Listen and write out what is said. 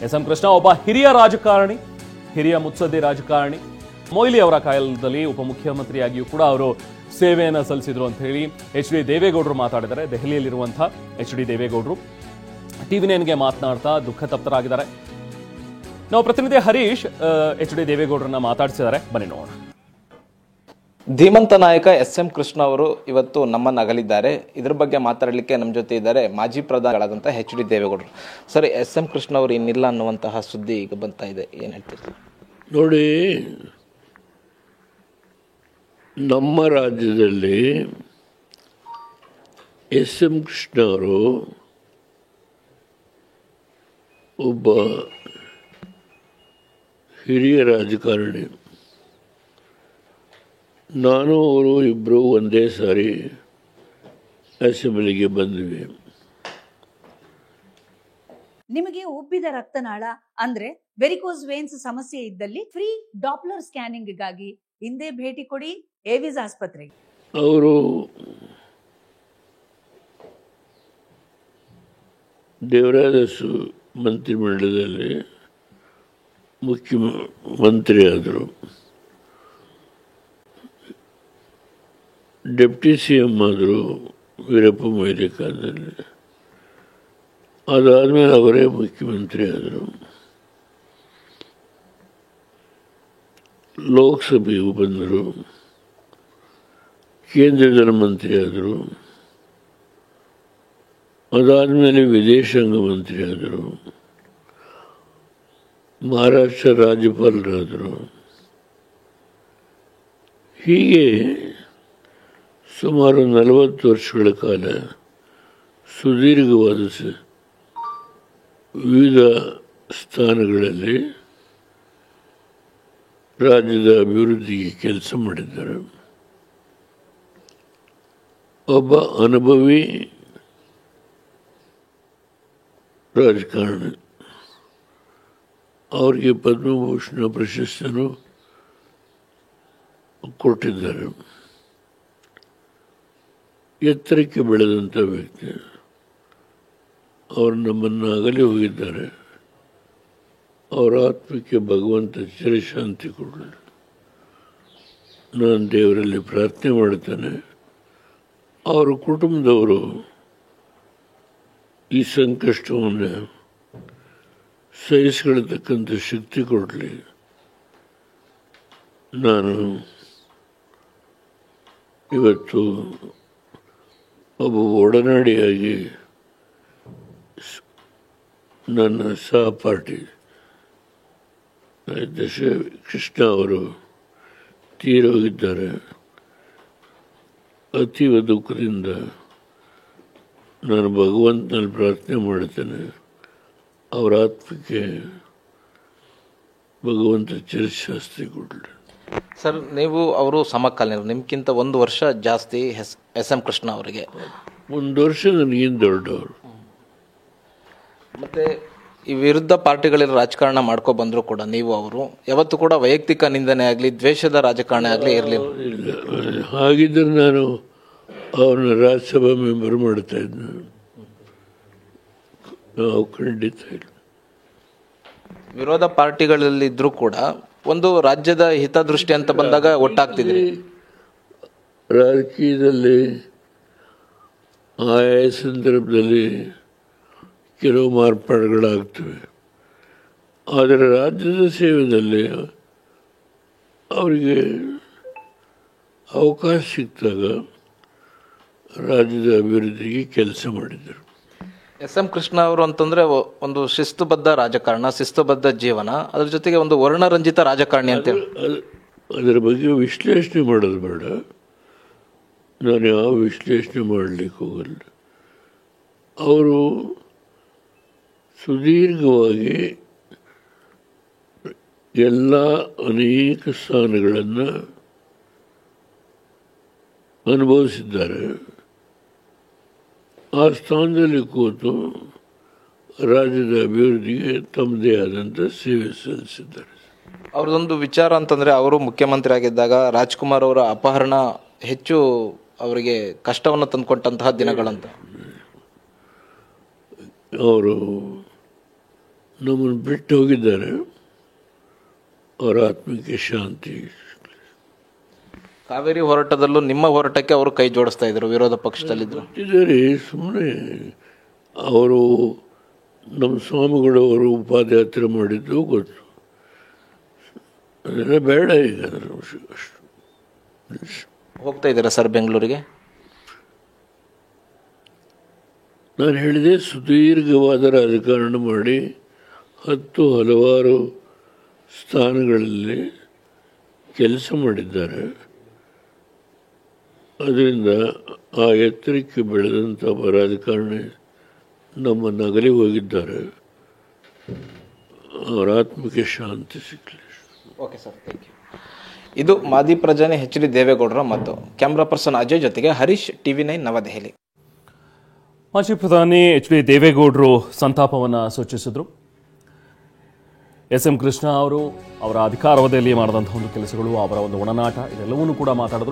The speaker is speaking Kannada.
ಎಸ್ ಎಂ ಕೃಷ್ಣ ಒಬ್ಬ ಹಿರಿಯ ರಾಜಕಾರಣಿ, ಹಿರಿಯ ಮುತ್ಸದ್ದಿ ರಾಜಕಾರಣಿ. ಮೊಯ್ಲಿ ಅವರ ಕಾಲದಲ್ಲಿ ಉಪಮುಖ್ಯಮಂತ್ರಿಯಾಗಿಯೂ ಕೂಡ ಅವರು ಸೇವೆಯನ್ನು ಸಲ್ಲಿಸಿದ್ರು ಅಂತ ಹೇಳಿ ಎಚ್ ಡಿ ದೇವೇಗೌಡರು ಮಾತಾಡಿದ್ದಾರೆ. ದೆಹಲಿಯಲ್ಲಿರುವಂತಹ ಎಚ್ ಡಿ ದೇವೇಗೌಡರು TV9ಗೆ ಮಾತನಾಡ್ತಾ ದುಃಖ ತಪ್ತರಾಗಿದ್ದಾರೆ. ನಾವು ಪ್ರತಿನಿಧಿ ಹರೀಶ್ ಎಚ್ ಡಿ ದೇವೇಗೌಡರನ್ನ ಮಾತಾಡಿಸಿದ್ದಾರೆ, ಬನ್ನಿ ನೋಡೋಣ. ಧೀಮಂತ ನಾಯಕ ಎಸ್ ಎಂ ಕೃಷ್ಣ ಅವರು ಇವತ್ತು ನಮ್ಮನ್ನು ಅಗಲಿದ್ದಾರೆ. ಇದ್ರ ಬಗ್ಗೆ ಮಾತಾಡಲಿಕ್ಕೆ ನಮ್ಮ ಜೊತೆ ಇದ್ದಾರೆ ಮಾಜಿ ಪ್ರಧಾನಿಗಳಾದಂಥ ಎಚ್ ಡಿ ದೇವೇಗೌಡರು. ಸರ್, ಎಸ್ ಎಂ ಕೃಷ್ಣ ಅವರು ಇನ್ನಿಲ್ಲ ಅನ್ನುವಂತಹ ಸುದ್ದಿ ಈಗ ಬರ್ತಾ ಇದೆ, ಏನು ಹೇಳ್ತೀರಿ? ನೋಡಿ, ನಮ್ಮ ರಾಜ್ಯದಲ್ಲಿ ಎಸ್ ಎಂ ಕೃಷ್ಣ ಅವರು ಒಬ್ಬ ಹಿರಿಯ ರಾಜಕಾರಣಿ. ನಾನು ಅವರು ಇಬ್ಬರು ಒಂದೇ ಸಾರಿ ಅಸೆಂಬ್ಲಿಗೆ ಬಂದ್ವಿ. ನಿಮಗೆ ಉಬ್ಬಿದ ರಕ್ತನಾಳ ಅಂದ್ರೆ ವೆರಿಕೋಸ್ ವೇನ್ಸ್ ಸಮಸ್ಯೆ ಇದ್ದಲ್ಲಿ ಫ್ರೀ ಡಾಪ್ಲರ್ ಸ್ಕ್ಯಾನಿಂಗ್ಗಾಗಿ ಹಿಂದೆ ಭೇಟಿ ಕೊಡಿ ಏವಿಸ್ ಆಸ್ಪತ್ರೆಗೆ. ಅವರು ದೇವರಾಜ ಮಂತ್ರಿಮಂಡಲದಲ್ಲಿ ಮುಖ್ಯಮಂತ್ರಿ ಆದರು. ಡೆಪ್ಟಿ CM ಆದರು ವೀರಪ್ಪ ಮೊಯ್ಲಿ ಕಾಲದಲ್ಲಿ. ಅದಾದಮೇಲೆ ಅವರೇ ಮುಖ್ಯಮಂತ್ರಿ ಆದರು. ಲೋಕಸಭೆಗೂ ಬಂದರು, ಕೇಂದ್ರದ ಮಂತ್ರಿ ಆದರು. ಅದಾದಮೇಲೆ ವಿದೇಶಾಂಗ ಮಂತ್ರಿ ಆದರು, ಮಹಾರಾಷ್ಟ್ರ ರಾಜ್ಯಪಾಲರಾದರು. ಹೀಗೆ ಸುಮಾರು 40 ವರ್ಷಗಳ ಕಾಲ ಸುದೀರ್ಘವಾದ ವಿವಿಧ ಸ್ಥಾನಗಳಲ್ಲಿ ರಾಜ್ಯದ ಅಭಿವೃದ್ಧಿಗೆ ಕೆಲಸ ಮಾಡಿದ್ದಾರೆ. ಒಬ್ಬ ಅನುಭವಿ ರಾಜಕಾರಣಿ. ಅವರಿಗೆ ಪದ್ಮಭೂಷಣ ಪ್ರಶಸ್ತಿಯನ್ನು ಕೊಟ್ಟಿದ್ದಾರೆ. ಎತ್ತರಕ್ಕೆ ಬೆಳೆದಂಥ ವ್ಯಕ್ತಿ. ಅವರು ನಮ್ಮನ್ನು ಅಗಲಿ ಹೋಗಿದ್ದಾರೆ. ಅವರ ಆತ್ಮಕ್ಕೆ ಭಗವಂತ ಚಿರಶಾಂತಿ ಕೊಡಲಿ. ನಾನು ದೇವರಲ್ಲಿ ಪ್ರಾರ್ಥನೆ ಮಾಡ್ತೇನೆ, ಅವರ ಕುಟುಂಬದವರು ಈ ಸಂಕಷ್ಟವನ್ನು ಸಹಿಸಿಕೊಳ್ಳತಕ್ಕಂಥ ಶಕ್ತಿ ಕೊಡಲಿ. ನಾನು ಇವತ್ತು ಒಬ್ಬ ಒಡನಾಡಿಯಾಗಿ ನನ್ನ ಸಹಪಾಠಿ ಕೃಷ್ಣ ಅವರು ತೀರೋಗಿದ್ದಾರೆ. ಅತೀವ ದುಃಖದಿಂದ ನಾನು ಭಗವಂತನಲ್ಲಿ ಪ್ರಾರ್ಥನೆ ಮಾಡ್ತೇನೆ, ಅವರ ಆತ್ಮಕ್ಕೆ ಭಗವಂತ ಚಿರಶಾಸ್ತಿ ಕೊಡಲಿ. ಸರ್, ನೀವು ಅವರು ಸಮಕಾಲೀನರು, ನಿಮ್ಗಿಂತ 1 ವರ್ಷ ಜಾಸ್ತಿ ಎಸ್ ಎಂ ಕೃಷ್ಣ ಅವರಿಗೆ. 1 ವರ್ಷ ನನಗೇನು ದೊಡ್ಡವರು. ಮತ್ತು ಈ ವಿರುದ್ಧ ಪಾರ್ಟಿಗಳಲ್ಲಿ ರಾಜಕಾರಣ ಮಾಡ್ಕೊ ಬಂದರೂ ಕೂಡ ನೀವು ಅವರು ಯಾವತ್ತೂ ಕೂಡ ವೈಯಕ್ತಿಕ ನಿಂದನೆ ಆಗಲಿ ದ್ವೇಷದ ರಾಜಕಾರಣ ಆಗಲಿ ಇರಲಿಲ್ಲ. ಇಲ್ಲ, ಹಾಗಿದ್ದರೆ ನಾನು ಅವ್ರನ್ನ ರಾಜ್ಯಸಭಾ ಮೆಂಬರ್ ಮಾಡ್ತಾ ಇದ್ದೆ. ನಾವು ಖಂಡಿತ ಇಲ್ಲ. ವಿರೋಧ ಪಾರ್ಟಿಗಳಲ್ಲಿದ್ದರೂ ಕೂಡ ಒಂದು ರಾಜ್ಯದ ಹಿತದೃಷ್ಟಿ ಅಂತ ಬಂದಾಗ ಒಟ್ಟಾಗ್ತಿದ್ರಿ. ರಾಜಕೀಯದಲ್ಲಿ ಆಯಾ ಸಂದರ್ಭದಲ್ಲಿ ಕೆಲವು ಮಾರ್ಪಾಡುಗಳಾಗ್ತವೆ. ಆದರೆ ರಾಜ್ಯದ ಸೇವೆಯಲ್ಲಿ ಅವರಿಗೆ ಅವಕಾಶ ಸಿಕ್ಕಿದಾಗ ರಾಜ್ಯದ ಅಭಿವೃದ್ಧಿಗೆ ಕೆಲಸ ಮಾಡಿದರು. ಎಸ್ ಎಂ ಕೃಷ್ಣ ಅವರು ಅಂತಂದರೆ ಒಂದು ಶಿಸ್ತುಬದ್ಧ ರಾಜಕಾರಣ, ಶಿಸ್ತುಬದ್ಧ ಜೀವನ, ಅದ್ರ ಜೊತೆಗೆ ಒಂದು ವರ್ಣರಂಜಿತ ರಾಜಕಾರಣಿ ಅಂತೇಳಿ ಅದರ ಬಗ್ಗೆ ವಿಶ್ಲೇಷಣೆ ಮಾಡೋದು ಬೇಡ. ನಾನು ಯಾವ ವಿಶ್ಲೇಷಣೆ ಮಾಡಲಿಕ್ಕೆ ಹೋಗಲ್ಲ. ಅವರು ಸುದೀರ್ಘವಾಗಿ ಎಲ್ಲ ಅನೇಕ ಸ್ಥಾನಗಳನ್ನು ಅನುಭವಿಸಿದ್ದಾರೆ. ಆ ಸ್ಥಾನದಲ್ಲಿ ಕೂತು ರಾಜ್ಯದ ಅಭಿವೃದ್ಧಿಗೆ ತಮ್ಮದೇ ಆದಂಥ ಸೇವೆ ಸಲ್ಲಿಸಿದ್ದಾರೆ. ಅವ್ರದ್ದೊಂದು ವಿಚಾರ ಅಂತಂದರೆ, ಅವರು ಮುಖ್ಯಮಂತ್ರಿ ಆಗಿದ್ದಾಗ ರಾಜ್ಕುಮಾರ್ ಅವರ ಅಪಹರಣ ಹೆಚ್ಚು ಅವರಿಗೆ ಕಷ್ಟವನ್ನು ತಂದುಕೊಟ್ಟಂತಹ ದಿನಗಳಂತ. ಅವರು ನಮ್ಮನ್ನು ಬಿಟ್ಟು ಹೋಗಿದ್ದಾರೆ. ಅವರ ಆತ್ಮಕ್ಕೆ ಶಾಂತಿ. ಕಾವೇರಿ ಹೋರಾಟದಲ್ಲೂ ನಿಮ್ಮ ಹೋರಾಟಕ್ಕೆ ಅವರು ಕೈ ಜೋಡಿಸ್ತಾ ಇದ್ರು, ವಿರೋಧ ಪಕ್ಷದಲ್ಲಿದ್ದರು. ಗೊತ್ತಿದ್ದಾರೆ, ಸುಮ್ಮನೆ ಅವರು ನಮ್ಮ ಸ್ವಾಮಿಗಳು ಅವರು ಪಾದಯಾತ್ರೆ ಮಾಡಿದ್ದು ಗೊತ್ತು. ಅದೆಲ್ಲ ಬೇಡ ಈಗ. ಅಷ್ಟು ಹೋಗ್ತಾ ಇದ್ದೀರಾ ಸರ್ ಬೆಂಗಳೂರಿಗೆ? ನಾನು ಹೇಳಿದೆ, ಸುದೀರ್ಘವಾದ ರಾಜಕಾರಣ ಮಾಡಿ ಹಲವಾರು ಸ್ಥಾನಗಳಲ್ಲಿ ಕೆಲಸ ಮಾಡಿದ್ದಾರೆ. ಅದರಿಂದ ಆ ಎತ್ತರಕ್ಕೆ ಬೆಳೆದಂಥ ರಾಜಕಾರಣಿ ನಮ್ಮನ್ನು ಅಗಲಿ ಹೋಗಿದ್ದಾರೆ. ಅವರ ಆತ್ಮಕ್ಕೆ ಶಾಂತಿ ಸಿಗಲಿ. Okay sir, thank you. ಇದು ಮಾಜಿ ಪ್ರಧಾನಿ HD ದೇವೇಗೌಡರ ಮತ್ತು ಕ್ಯಾಮ್ರಾ ಪರ್ಸನ್ ಅಜಯ್ ಜೊತೆಗೆ ಹರೀಶ್, TV9 ನವದೆಹಲಿ. ಮಾಜಿ ಪ್ರಧಾನಿ HD ದೇವೇಗೌಡರು ಸಂತಾಪವನ್ನು ಸೂಚಿಸಿದರು. SM ಕೃಷ್ಣ ಅವರು ಅವರ ಅಧಿಕಾರಾವಧಿಯಲ್ಲಿ ಮಾಡಿದಂಥ ಒಂದು ಕೆಲಸಗಳು, ಅವರ ಒಂದು ಒಡನಾಟ, ಇದೆಲ್ಲವನ್ನೂ ಕೂಡ ಮಾತಾಡಿದ್ರು.